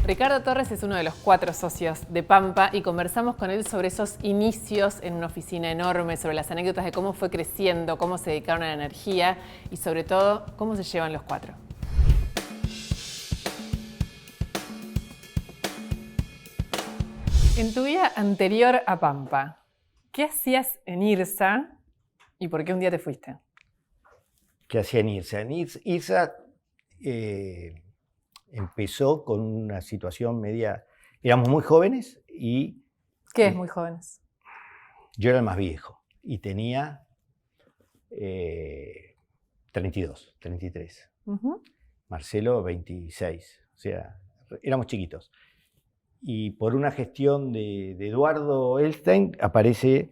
Ricardo Torres es uno de los 4 socios de Pampa y conversamos con él sobre esos inicios en una oficina enorme, sobre las anécdotas de cómo fue creciendo, cómo se dedicaron a la energía y sobre todo cómo se llevan los 4. En tu vida anterior a Pampa, ¿qué hacías en IRSA y por qué un día te fuiste? ¿Qué hacía en IRSA? IRSA empezó con una situación media... Éramos muy jóvenes y... ¿Qué es muy jóvenes? Yo era el más viejo y tenía 32, 33. Marcelo, 26. O sea, éramos chiquitos. Y por una gestión de Eduardo Elstein aparece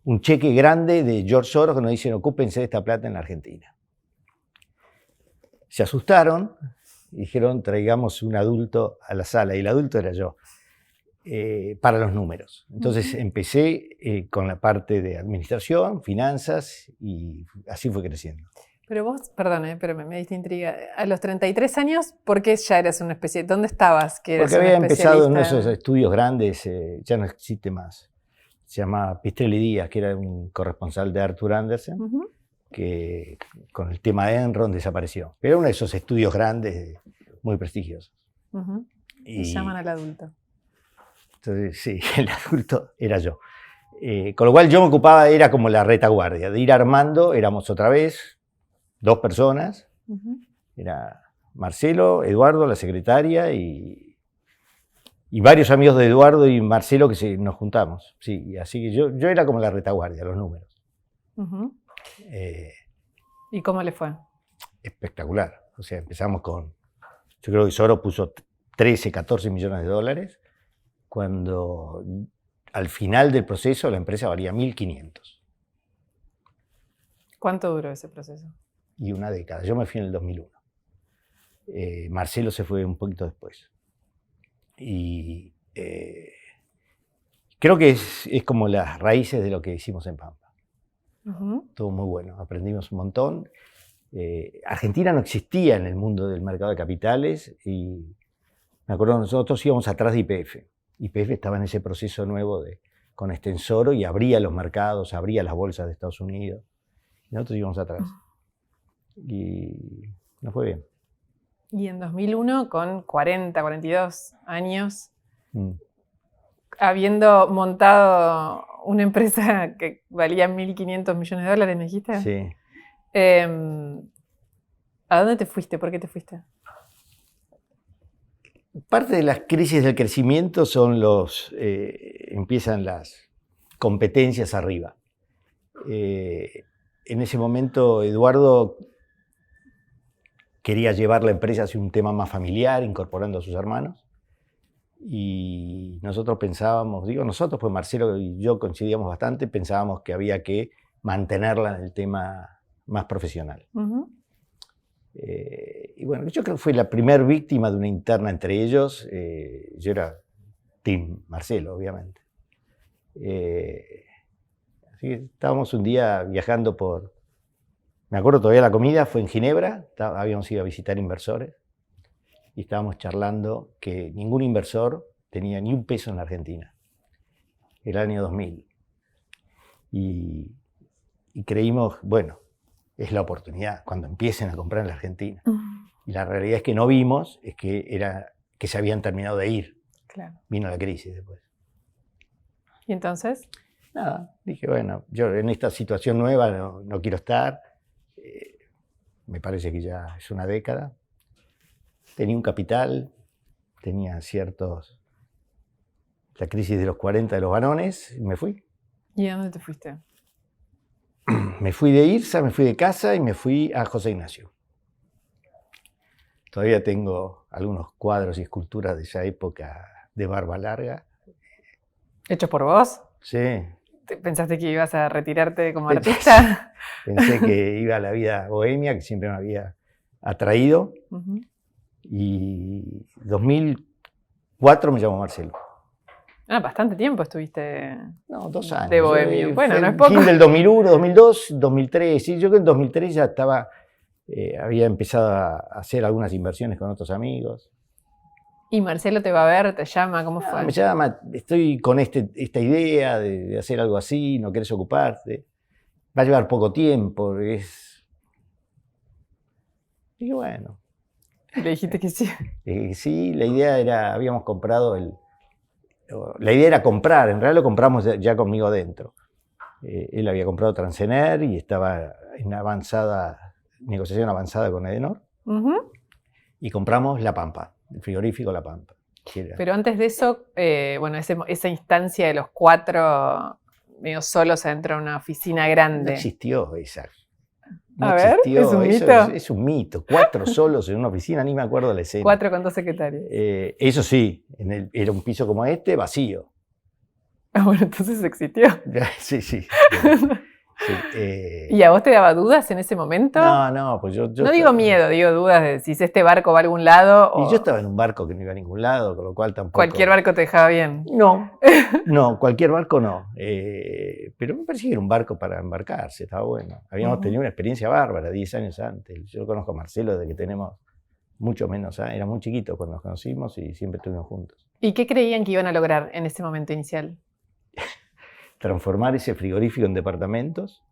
un cheque grande de George Soros que nos dicen: ocúpense de esta plata en la Argentina. Se asustaron y dijeron: traigamos un adulto a la sala, y el adulto era yo, para los números. Entonces empecé con la parte de administración, finanzas, y así fue creciendo. Pero vos, perdón, pero me diste intriga. A los 33 años, ¿por qué ya eras una especie? ¿Dónde estabas? Que eras Porque había empezado en uno de especialista esos estudios grandes, ya no existe más. Se llama Pistrelli Díaz, que era un corresponsal de Arthur Andersen, que con el tema de Enron desapareció. Pero era uno de esos estudios grandes, muy prestigiosos. Y llaman al adulto. Entonces, sí, el adulto era yo. Con lo cual yo me ocupaba, era como la retaguardia, de ir armando. Éramos otra vez 2 personas. Era Marcelo, Eduardo, la secretaria, y varios amigos de Eduardo y Marcelo que nos juntamos. Sí, así que yo era como la retaguardia, los números. ¿Y cómo le fue? Espectacular. O sea, empezamos con... Yo creo que Soros puso 13, 14 millones de dólares, cuando al final del proceso la empresa valía 1.500. ¿Cuánto duró ese proceso? Y una década. Yo me fui en el 2001. Marcelo se fue un poquito después. Y creo que es como las raíces de lo que hicimos en Pampa. Estuvo muy bueno, aprendimos un montón. Argentina no existía en el mundo del mercado de capitales y me acuerdo, nosotros íbamos atrás de YPF. YPF estaba en ese proceso nuevo con Extensoro y abría los mercados, abría las bolsas de Estados Unidos. Y nosotros íbamos atrás. Y nos fue bien. Y en 2001, con 40, 42 años, habiendo montado una empresa que valía 1.500 millones de dólares, ¿me dijiste? Sí. ¿A dónde te fuiste? ¿Por qué te fuiste? Parte de las crisis del crecimiento son empiezan las competencias arriba. En ese momento Eduardo quería llevar la empresa hacia un tema más familiar, incorporando a sus hermanos. Y nosotros pensábamos, nosotros, pues Marcelo y yo coincidíamos bastante, pensábamos que había que mantenerla en el tema más profesional. Y bueno, yo creo que fui la primera víctima de una interna entre ellos. Yo era team Marcelo, obviamente. Así que estábamos un día viajando me acuerdo todavía la comida, fue en Ginebra, habíamos ido a visitar inversores y estábamos charlando que ningún inversor tenía ni un peso en la Argentina, el año 2000. Y creímos, bueno, es la oportunidad cuando empiecen a comprar en la Argentina. Y la realidad es que no vimos, es que se habían terminado de ir. Claro. Vino la crisis después. ¿Y entonces? Nada, dije, bueno, yo en esta situación nueva no quiero estar. Me parece que ya es una década. Tenía un capital, tenía la crisis de los 40 de los varones, y me fui. ¿Y a dónde te fuiste? Me fui de IRSA, me fui de casa y me fui a José Ignacio. Todavía tengo algunos cuadros y esculturas de esa época de barba larga. ¿Hechos por vos? Sí. ¿Pensaste que ibas a retirarte como artista? Pensé que iba a la vida bohemia, que siempre me había atraído. Y 2004 me llamó Marcelo. Bastante tiempo estuviste. No, 2 años. De bohemio. Bueno, no es poco. poco. Fin del 2001, 2002, 2003. Sí, yo creo que en 2003 ya estaba, había empezado a hacer algunas inversiones con otros amigos. ¿Y Marcelo te va a ver, te llama? ¿Cómo fue? Me llama, estoy con esta idea de hacer algo así, no querés ocuparte. Va a llevar poco tiempo. Y bueno. Le dijiste que sí. Sí, la idea era, habíamos comprado la idea era comprar, en realidad lo compramos ya conmigo dentro. Él había comprado Transener y estaba en negociación avanzada con Edenor. Y compramos La Pampa, el frigorífico La Pampa. Pero antes de eso, bueno, esa instancia de los 4 medio solos adentro de una oficina grande. No existió esa. No existió. ¿Es un mito? Es un mito. 4 solos en una oficina, ni me acuerdo de la escena. 4 con 2 secretarios. Eso sí, era un piso como este, vacío. Bueno, entonces existió. Sí. Sí, ¿Y a vos te daba dudas en ese momento? No, pues yo no digo miedo, digo dudas de si este barco va a algún lado. Y yo estaba en un barco que no iba a ningún lado, con lo cual tampoco. ¿Cualquier barco te dejaba bien? No, cualquier barco no. Pero me parecía que era un barco para embarcarse, estaba bueno. Habíamos tenido una experiencia bárbara 10 años antes. Yo conozco a Marcelo desde que tenemos mucho menos, era muy chiquito cuando nos conocimos y siempre estuvimos juntos. ¿Y qué creían que iban a lograr en ese momento inicial? Transformar ese frigorífico en departamentos.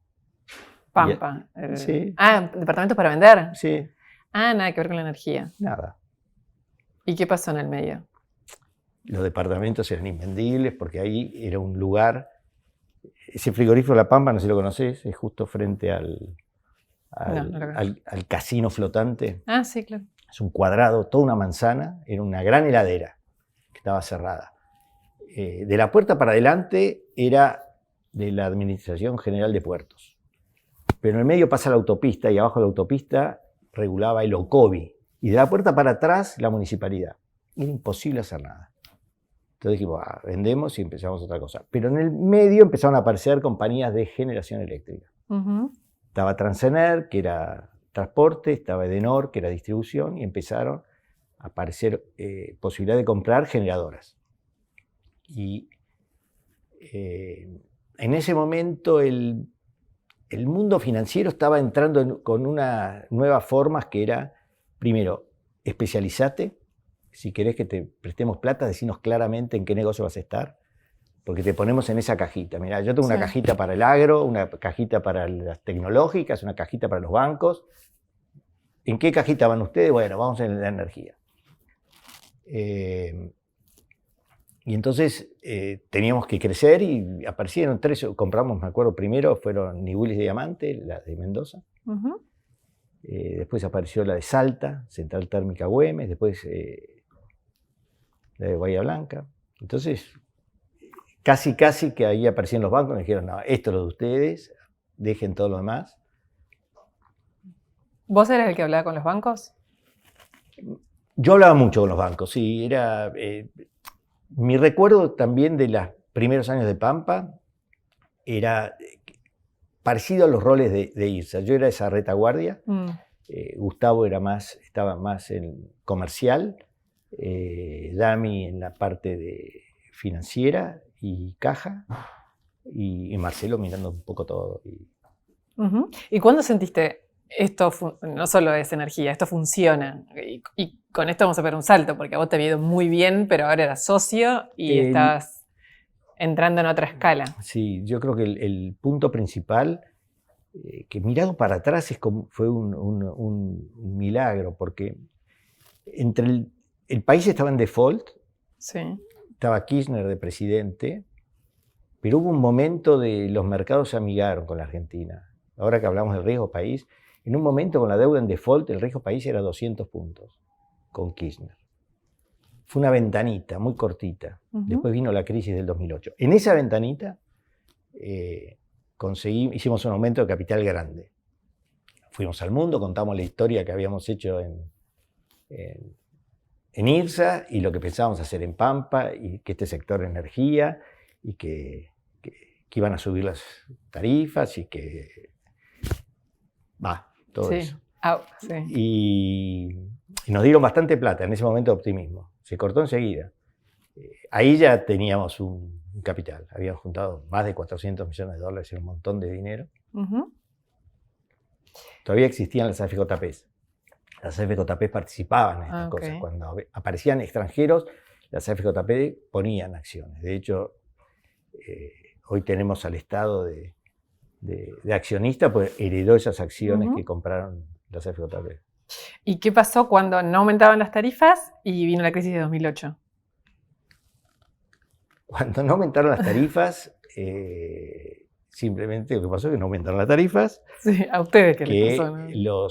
Pampa. Sí. ¿Departamentos para vender? Sí. Nada que ver con la energía. Nada. ¿Y qué pasó en el medio? Los departamentos eran invendibles porque ahí era un lugar. Ese frigorífico La Pampa, no sé si lo conocés, es justo frente al casino flotante. Sí, claro. Es un cuadrado, toda una manzana, era una gran heladera que estaba cerrada. De la puerta para adelante era de la Administración General de Puertos. Pero en el medio pasa la autopista y abajo de la autopista regulaba el OCOBI. Y de la puerta para atrás, la municipalidad. Era imposible hacer nada. Entonces dijimos, vendemos y empezamos otra cosa. Pero en el medio empezaron a aparecer compañías de generación eléctrica. Estaba Transener, que era transporte, estaba Edenor, que era distribución, y empezaron a aparecer posibilidad de comprar generadoras. Y en ese momento el mundo financiero estaba entrando con unas nuevas formas que era, primero, especializate. Si querés que te prestemos plata, decinos claramente en qué negocio vas a estar, porque te ponemos en esa cajita. Mirá, yo tengo una cajita para el agro, una cajita para las tecnológicas, una cajita para los bancos. ¿En qué cajita van ustedes? Bueno, vamos en la energía. Y entonces teníamos que crecer y aparecieron 3, compramos, me acuerdo, primero fueron Ni Willis de Diamante, la de Mendoza. Después apareció la de Salta, Central Térmica Güemes, después la de Bahía Blanca. Entonces, casi que ahí aparecían los bancos y me dijeron, no, esto es lo de ustedes, dejen todo lo demás. ¿Vos eras el que hablaba con los bancos? Yo hablaba mucho con los bancos, sí, era... mi recuerdo también de los primeros años de Pampa era parecido a los roles de IRSA. Yo era esa retaguardia, Gustavo estaba más en comercial, Dami en la parte de financiera y caja, y Marcelo mirando un poco todo. ¿Y cuándo sentiste esto no solo es energía, esto funciona? Y con esto vamos a ver un salto, porque a vos te había ido muy bien, pero ahora eras socio y estabas entrando en otra escala. Sí, yo creo que el punto principal, que mirado para atrás fue un milagro, porque entre el país estaba en default, estaba Kirchner de presidente, pero hubo un momento de los mercados se amigaron con la Argentina. Ahora que hablamos del riesgo país, en un momento con la deuda en default, el riesgo país era 200 puntos con Kirchner. Fue una ventanita muy cortita. Después vino la crisis del 2008. En esa ventanita hicimos un aumento de capital grande. Fuimos al mundo, contamos la historia que habíamos hecho en IRSA y lo que pensábamos hacer en Pampa, y que este sector de energía, y que iban a subir las tarifas y que... todo eso. Y nos dieron bastante plata en ese momento de optimismo. Se cortó enseguida. Ahí ya teníamos un capital, habíamos juntado más de $400 millones, un montón de dinero. Todavía existían las AFJPs. Las AFJPs participaban en estas cosas. Cuando aparecían extranjeros, las AFJP ponían acciones. De hecho, hoy tenemos al Estado de accionista, pues heredó esas acciones que compraron las AFJP. ¿Y qué pasó cuando no aumentaban las tarifas y vino la crisis de 2008? Cuando no aumentaron las tarifas, simplemente lo que pasó es que no aumentaron las tarifas. Sí, a ustedes qué les pasó, ¿no?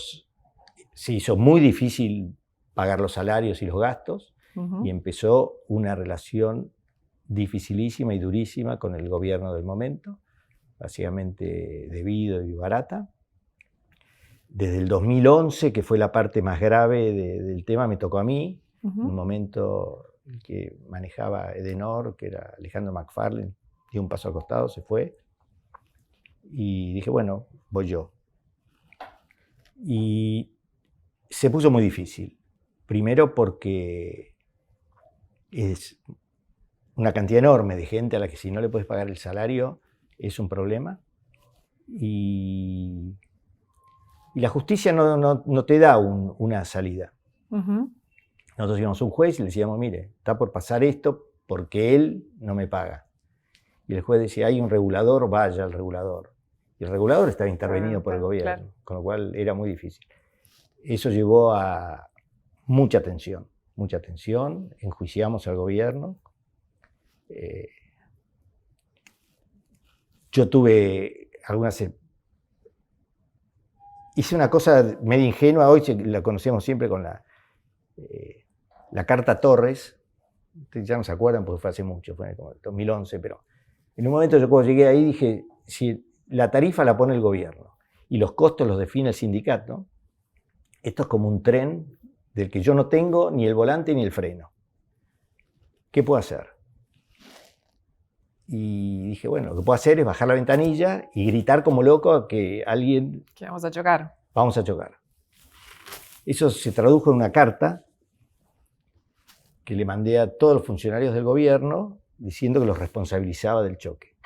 Se hizo muy difícil pagar los salarios y los gastos, y empezó una relación dificilísima y durísima con el gobierno del momento, básicamente debido y barata. Desde el 2011, que fue la parte más grave del tema, me tocó a mí, un momento que manejaba Edenor, que era Alejandro McFarlane, dio un paso al costado, se fue, y dije, bueno, voy yo. Y se puso muy difícil, primero porque es una cantidad enorme de gente a la que si no le puedes pagar el salario es un problema, y la justicia no te da una salida. Nosotros íbamos a un juez y le decíamos, mire, está por pasar esto porque él no me paga. Y el juez decía, hay un regulador, vaya al regulador. Y el regulador estaba intervenido por el gobierno, con lo cual era muy difícil. Eso llevó a mucha tensión, enjuiciamos al gobierno. Yo tuve hice una cosa medio ingenua, hoy la conocemos siempre con la carta Torres. Ustedes ya no se acuerdan porque fue hace mucho, fue como 2011, pero en un momento yo cuando llegué ahí dije, si la tarifa la pone el gobierno y los costos los define el sindicato, esto es como un tren del que yo no tengo ni el volante ni el freno. ¿Qué puedo hacer? Y dije, bueno, lo que puedo hacer es bajar la ventanilla y gritar como loco a que alguien... Que vamos a chocar. Vamos a chocar. Eso se tradujo en una carta que le mandé a todos los funcionarios del gobierno diciendo que los responsabilizaba del choque.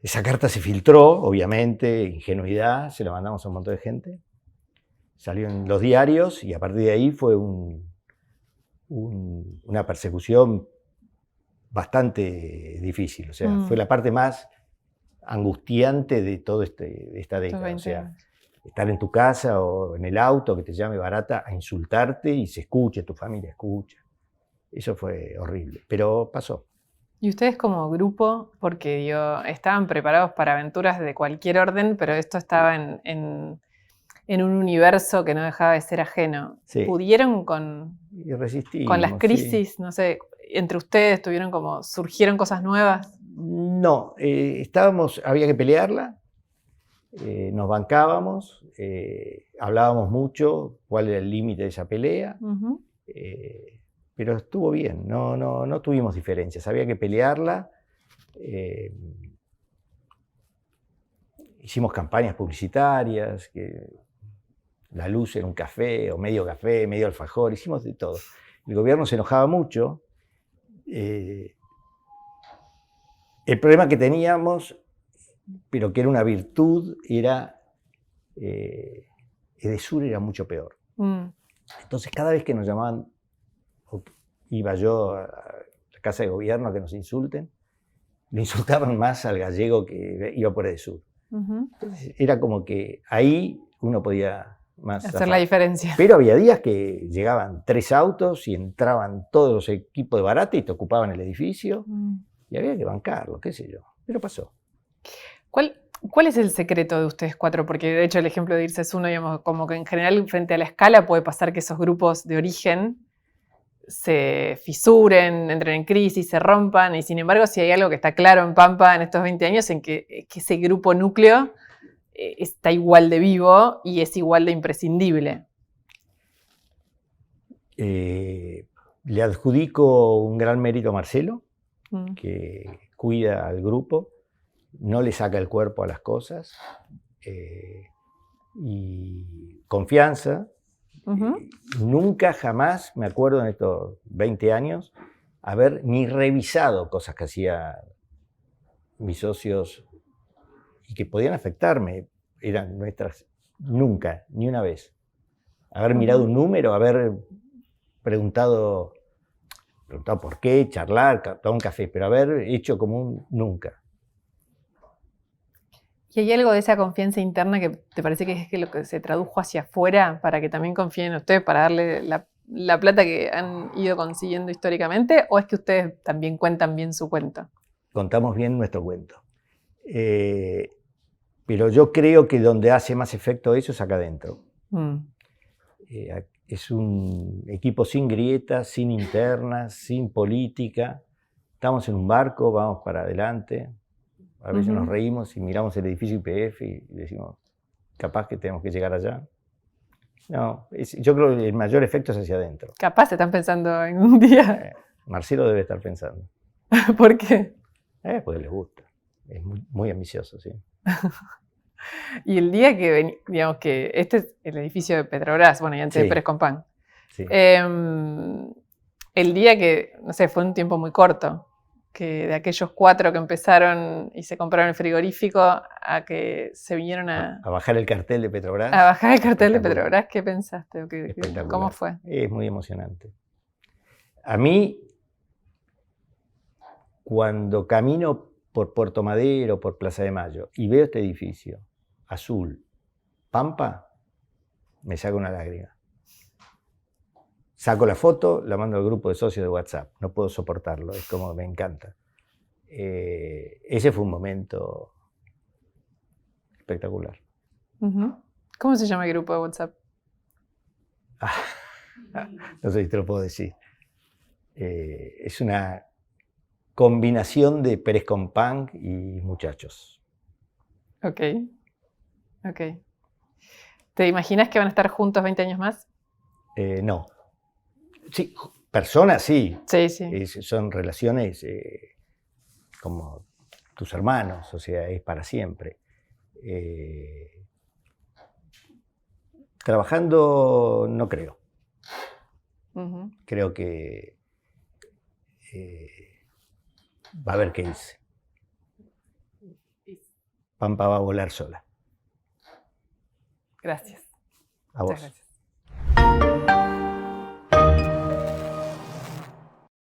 Esa carta se filtró, obviamente, ingenuidad, se la mandamos a un montón de gente. Salió en los diarios y a partir de ahí fue una persecución bastante difícil. O sea, fue la parte más angustiante de toda esta década. O sea, estar en tu casa o en el auto, que te llame barata a insultarte y se escuche, tu familia escucha. Eso fue horrible, pero pasó. Y ustedes como grupo, porque estaban preparados para aventuras de cualquier orden, pero esto estaba en un universo que no dejaba de ser ajeno. Sí. ¿Pudieron con las crisis, sí, no sé, entre ustedes surgieron cosas nuevas? No, había que pelearla, nos bancábamos, hablábamos mucho cuál era el límite de esa pelea. Pero estuvo bien, no tuvimos diferencias, había que pelearla. Hicimos campañas publicitarias, que la luz era un café, o medio alfajor, hicimos de todo. El gobierno se enojaba mucho. El problema que teníamos, pero que era una virtud, era Edesur era mucho peor. Entonces cada vez que nos llamaban, iba yo a la casa de gobierno a que nos insulten, le insultaban más al gallego que iba por Edesur. Entonces, era como que ahí uno podía más hacer la diferencia. Pero había días que llegaban 3 autos y entraban todos los equipos de Barata y te ocupaban el edificio y había que bancarlo, qué sé yo. Pero pasó. ¿Cuál es el secreto de ustedes 4? Porque de hecho el ejemplo de Irse es uno, digamos, como que en general frente a la escala puede pasar que esos grupos de origen se fisuren, entren en crisis, se rompan, y sin embargo si hay algo que está claro en Pampa en estos 20 años, en que ese grupo núcleo está igual de vivo y es igual de imprescindible. Le adjudico un gran mérito a Marcelo, que cuida al grupo, no le saca el cuerpo a las cosas, y confianza, Nunca jamás, me acuerdo en estos 20 años, haber ni revisado cosas que hacían mis socios y que podían afectarme. Eran nuestras, nunca, ni una vez. Haber mirado un número, haber preguntado por qué, charlar, tomar un café, pero haber hecho como un nunca. ¿Y hay algo de esa confianza interna que te parece que es lo que se tradujo hacia afuera para que también confíen en ustedes, para darle la plata que han ido consiguiendo históricamente? ¿O es que ustedes también cuentan bien su cuento? Contamos bien nuestro cuento. Pero yo creo que donde hace más efecto eso es acá adentro. Es un equipo sin grietas, sin internas, sin política. Estamos en un barco, vamos para adelante. A veces nos reímos y miramos el edificio YPF y decimos, capaz que tenemos que llegar allá. No, yo creo que el mayor efecto es hacia adentro. Capaz están pensando en un día. Marcelo debe estar pensando. ¿Por qué? Porque le gusta. Es muy ambicioso, sí. Y el día que, digamos que este es el edificio de Petrobras, bueno, y antes de Pérez Compán. Sí. El día que, no sé, fue un tiempo muy corto, que de aquellos 4 que empezaron y se compraron el frigorífico a que se vinieron a bajar el cartel de Petrobras. A bajar el cartel de Petrobras, ¿qué pensaste? ¿Cómo fue? Es muy emocionante. A mí, cuando camino por Puerto Madero, por Plaza de Mayo, y veo este edificio, azul, pampa, me saca una lágrima. Saco la foto, la mando al grupo de socios de WhatsApp. No puedo soportarlo, es como me encanta. Ese fue un momento espectacular. ¿Cómo se llama el grupo de WhatsApp? No sé si te lo puedo decir. Es una combinación de Pérez Compán y muchachos. Ok. ¿Te imaginas que van a estar juntos 20 años más? No. Sí, personas sí. Sí. Son relaciones como tus hermanos, o sea, es para siempre. Trabajando no creo. Creo que va a haber qué irse. Pampa va a volar sola. Gracias. A vos. Muchas gracias.